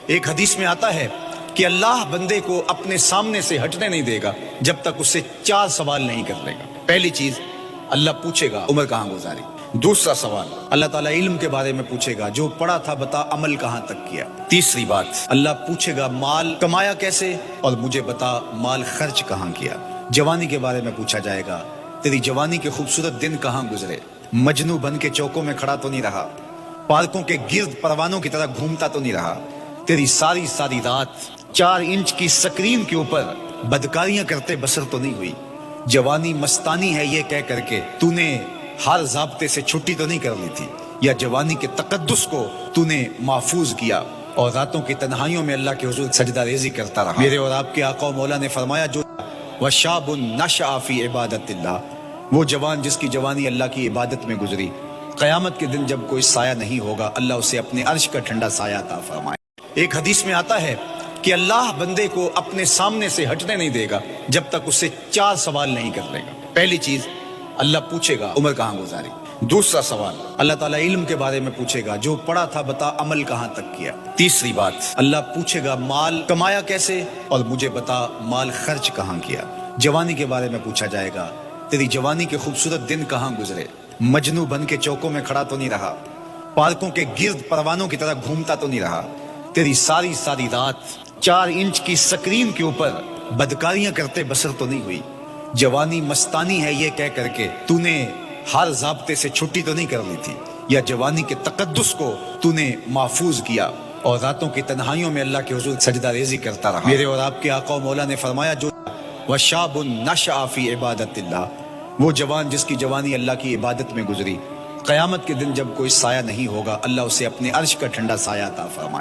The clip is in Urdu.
ایک حدیث میں آتا ہے کہ اللہ بندے کو اپنے سامنے سے ہٹنے نہیں دے گا جب تک اس سے 4 سوال نہیں کر لے گا۔ پہلی چیز، اللہ پوچھے گا عمر کہاں گزاری۔ دوسرا سوال، اللہ تعالیٰ علم کے بارے میں پوچھے گا، جو پڑھا تھا بتا عمل کہاں تک کیا۔ تیسری بات، اللہ پوچھے گا مال کمایا کیسے، اور مجھے بتا مال خرچ کہاں کیا۔ جوانی کے بارے میں پوچھا جائے گا، تیری جوانی کے خوبصورت دن کہاں گزرے، مجنو بن کے چوکوں میں کھڑا تو نہیں رہا، پارکوں کے گرد پروانوں کی طرح گھومتا تو نہیں رہا، تیری ساری رات 4 انچ کی سکرین کے اوپر بدکاریاں کرتے بسر تو نہیں ہوئی۔ جوانی مستانی ہے یہ کہہ کر کے تو نے ہر ضابطے سے چھٹی تو نہیں کر لی تھی، یا جوانی کے تقدس کو تو نے محفوظ کیا اور راتوں کی تنہائیوں میں اللہ کے حضور سجدہ ریزی کرتا رہا۔ میرے اور آپ کے آقا و مولا نے فرمایا، جو وَشَابٌ نَشَأَ فِي عِبَادَةِ اللَّهِ، وہ جوان جس کی جوانی اللہ کی عبادت میں گزری، قیامت کے دن جب کوئی سایہ نہیں ہوگا اللہ اسے اپنے عرش کا ٹھنڈا سایہ عطا فرمائے۔ ایک حدیث میں آتا ہے کہ اللہ بندے کو اپنے سامنے سے ہٹنے نہیں دے گا جب تک اس سے 4 سوال نہیں کر لے گا۔ پہلی چیز، اللہ پوچھے گا عمر کہاں گزاری۔ دوسرا سوال، اللہ تعالیٰ علم کے بارے میں پوچھے گا، جو پڑھا تھا بتا عمل کہاں تک کیا۔ تیسری بات، اللہ پوچھے گا مال کمایا کیسے، اور مجھے بتا مال خرچ کہاں کیا۔ جوانی کے بارے میں پوچھا جائے گا، تیری جوانی کے خوبصورت دن کہاں گزرے، مجنو بن کے چوکوں میں کھڑا تو نہیں رہا، پارکوں کے گرد پروانوں کی طرح گھومتا تو نہیں رہا، تیری ساری رات 4 انچ کی سکرین کے اوپر بدکاریاں کرتے بسر تو نہیں ہوئی۔ جوانی مستانی ہے یہ کہہ کر کے تو نے ہر ضابطے سے چھٹی تو نہیں کر لی تھی، یا جوانی کے تقدس کو تو نے محفوظ کیا اور راتوں کی تنہائیوں میں اللہ کے حضور سجدہ ریزی کرتا رہا۔ میرے اور آپ کے آقا و مولا نے فرمایا، جو وَشَابٌ نَشَأَ فِي عِبَادَةِ اللَّهِ، وہ جوان جس کی جوانی اللہ کی عبادت میں گزری، قیامت کے دن جب کوئی سایہ نہیں ہوگا اللہ اسے اپنے عرش کا ٹھنڈا سایہ عطا فرمائے۔